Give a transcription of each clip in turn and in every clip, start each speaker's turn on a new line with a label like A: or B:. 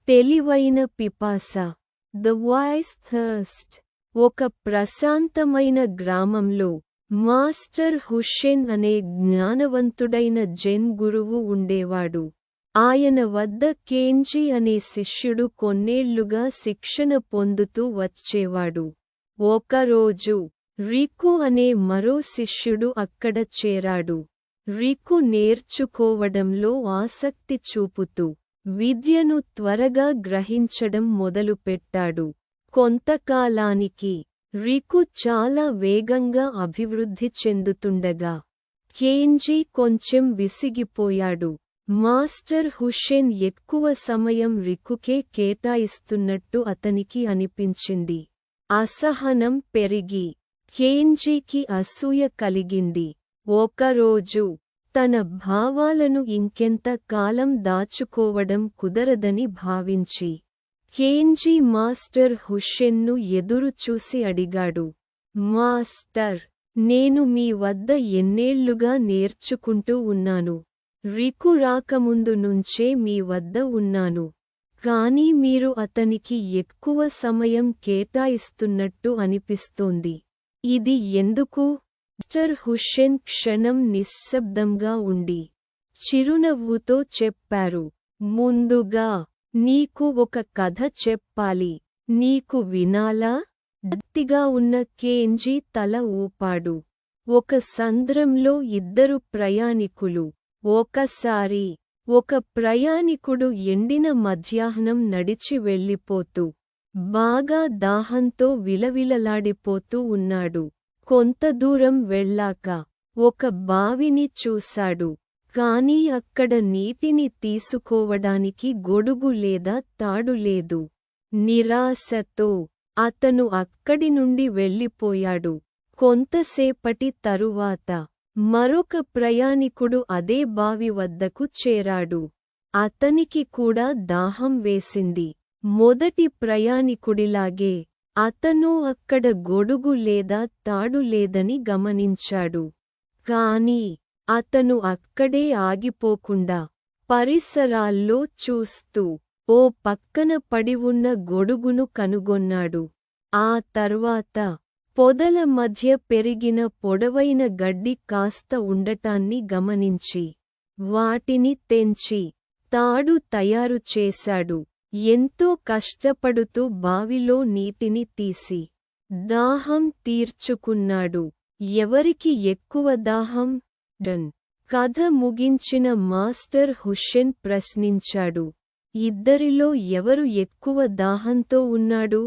A: తెలివైన పిపాస, the vice thirst. ఒక ప్రశాంతమైన గ్రామంలో మాస్టర్ హుస్సేన్ అనే జ్ఞానవంతుడైన జెన్ గురువు ఉండేవాడు. ఆయన వద్ద కేంజీ అనే శిష్యుడు కొన్నేళ్లుగా శిక్షణ పొందుతూ వచ్చేవాడు. ఒకరోజు రికు అనే మరో శిష్యుడు అక్కడ చేరాడు. రికు నేర్చుకోవడంలో ఆసక్తి చూపుతూ విద్యను త్వరగా గ్రహించడం మొదలుపెట్టాడు. కొంతకాలానికి రికు చాలా వేగంగా అభివృద్ధి చెందుతుండగా కేంజీ కొంచెం విసిగిపోయాడు. మాస్టర్ హుస్సేన్ ఎక్కువ సమయం రికుకే కేటాయిస్తున్నట్టు అతనికి అనిపించింది. అసహనం పెరిగి కేంజీకి అసూయ కలిగింది. ఒకరోజు తన భావాలను ఇంకెంత కాలం దాచుకోవడం కుదరదని భావించి కేంజీ మాస్టర్ హుస్సేన్ను ఎదురుచూసి అడిగాడు, మాస్టర్, నేను మీ వద్ద ఎన్నేళ్లుగా నేర్చుకుంటూ ఉన్నాను. రికు రాకముందు నుంచే మీ వద్ద ఉన్నాను. కానీ మీరు అతనికి ఎక్కువ సమయం కేటాయిస్తున్నట్టు అనిపిస్తోంది. ఇది ఎందుకు? మాస్టర్ హుస్సేన్ క్షణం నిశ్శబ్దంగా ఉండి చిరునవ్వుతో చెప్పారు, ముందుగా నీకు ఒక కథ చెప్పాలి. నీకు వినాలా? గట్టిగా ఉన్న కేంజీ తల ఊపాడు. ఒక సంద్రంలో ఇద్దరు ప్రయాణికులు. ఒకసారి ఒక ప్రయాణికుడు ఎండిన మధ్యాహ్నం నడిచి వెళ్ళిపోతూ బాగా దాహంతో విలవిలలాడిపోతూ ఉన్నాడు. కొంత దూరం వెళ్ళాక ఒక బావిని చూశాడు. కానీ అక్కడ నీటిని తీసుకోవడానికి గొడుగు లేదా తాడు లేదు. నిరాశతో అతను అక్కడి నుండి వెళ్ళిపోయాడు. కొంతసేపటి తరువాత మరొక ప్రయాణికుడు అదే బావి వద్దకు చేరాడు. అతనికి కూడా దాహం వేసింది. మొదటి ప్రయాణికుడిలాగే అతను అక్కడ గొడుగు లేదా తాడు లేదని గమనించాడు. కాని అతను అక్కడే ఆగిపోకుండా పరిసరాల్లో చూస్తూ ఓ పక్కన పడి ఉన్న గొడుగును కనుగొన్నాడు. ఆ తర్వాత పొదల మధ్య పెరిగిన పొడవైన గడ్డి కాస్త ఉండటాన్ని గమనించి వాటిని తెంచి తాడు తయారు చేశాడు. ఎంతో కష్టపడుతూ బావిలో నీటిని తీసి దాహం తీర్చుకున్నాడు. ఎవరికి ఎక్కువ దాహం? కథ ముగించిన మాస్టర్ హుస్సేన్ ప్రశ్నించాడు, ఇద్దరిలో ఎవరు ఎక్కువ దాహంతో ఉన్నాడు?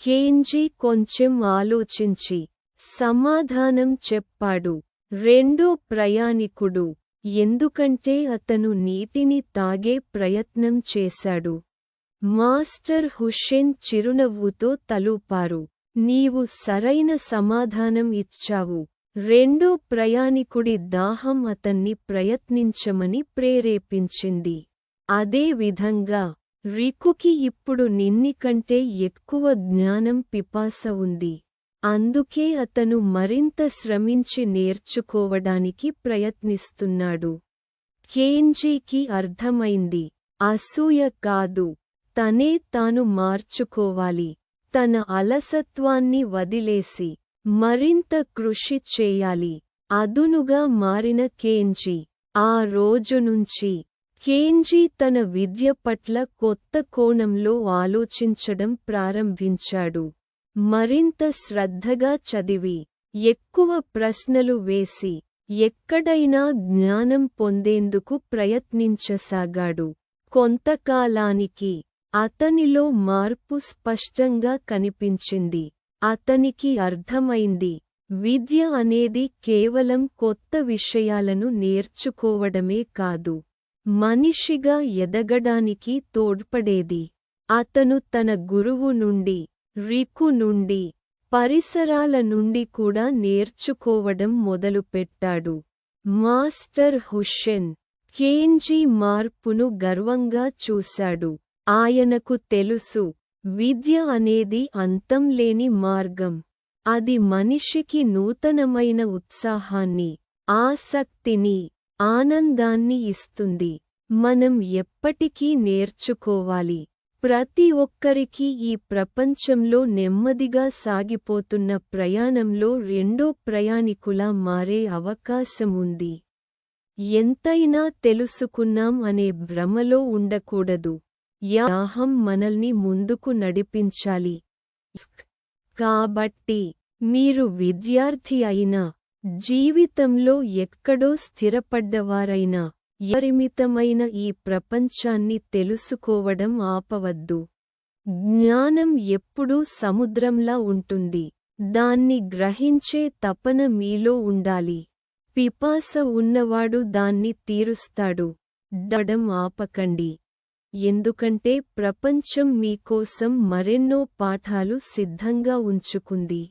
A: కేంజీ కొంచెం ఆలోచించి సమాధానం చెప్పాడు, రెండో ప్రయాణికుడు. ఎందుకంటే అతను నీటిని తాగే ప్రయత్నం చేశాడు. మాస్టర్ హుస్సేన్ చిరునవ్వుతో తలూపారు. నీవు సరైన సమాధానం ఇచ్చావు. రెండో ప్రయాణికుడి దాహం అతన్ని ప్రయత్నించమని ప్రేరేపించింది. అదే విధంగా రికుకి ఇప్పుడు నిన్నికంటే ఎక్కువ జ్ఞానం పిపాస ఉంది. అందుకే అతను మరింత శ్రమించి నేర్చుకోవడానికి ప్రయత్నిస్తున్నాడు. కేంజీకి అర్థమైంది, అసూయ కాదు, తనే తాను మార్చుకోవాలి. తన అలసత్వాన్ని వదిలేసి మరింత కృషి చేయాలి. అదునుగా మారిన కేంజీ ఆ రోజు నుంచి కేంజీ తన విద్య పట్ల కొత్త కోణంలో ఆలోచించడం ప్రారంభించాడు. మరింత శ్రద్ధగా చదివి ఎక్కువ ప్రశ్నలు వేసి ఎక్కడైనా జ్ఞానం పొందేందుకు ప్రయత్నించసాగాడు. కొంతకాలానికి అతనిలో మార్పు స్పష్టంగా కనిపించింది. అతనికి అర్థమైంది, విద్య అనేది కేవలం కొత్త విషయాలను నేర్చుకోవడమే కాదు, మనిషిగా ఎదగడానికి తోడ్పడేది. అతను తన గురువు నుండి, రికు నుండి, పరిసరాల నుండి కూడా నేర్చుకోవడం మొదలుపెట్టాడు. మాస్టర్ హుస్సేన్ కేంజీ మార్పును గర్వంగా చూశాడు. ఆయనకు తెలుసు, విద్య అనేది అంతంలేని మార్గం. అది మనిషికి నూతనమైన ఉత్సాహాన్ని, ఆసక్తిని, ఆనందాన్ని ఇస్తుంది. మనం ఎప్పటికీ నేర్చుకోవాలి. ప్రతి ఒక్కరికీ ఈ ప్రపంచంలో నెమ్మదిగా సాగిపోతున్న ప్రయాణంలో రెండో ప్రయాణికులా మారే అవకాశముంది. ఎంతైనా తెలుసుకున్నాం అనే భ్రమలో ఉండకూడదు. యాహం మనల్ని ముందుకు నడిపించాలి. కాబట్టి మీరు విద్యార్థి అయినా, జీవితంలో ఎక్కడో స్థిరపడ్డవారైనా, పరిమితమైన ఈ ప్రపంచాన్ని తెలుసుకోవడం ఆపవద్దు. జ్ఞానం ఎప్పుడూ సముద్రంలా ఉంటుంది. దాన్ని గ్రహించే తపన మీలో ఉండాలి. పిపాస ఉన్నవాడు దాన్ని తీరుస్తాడు. డడం ఆపకండి. ఎందుకంటే ప్రపంచం మీకోసం మరెన్నో పాఠాలు సిద్ధంగా ఉంచుకుంది.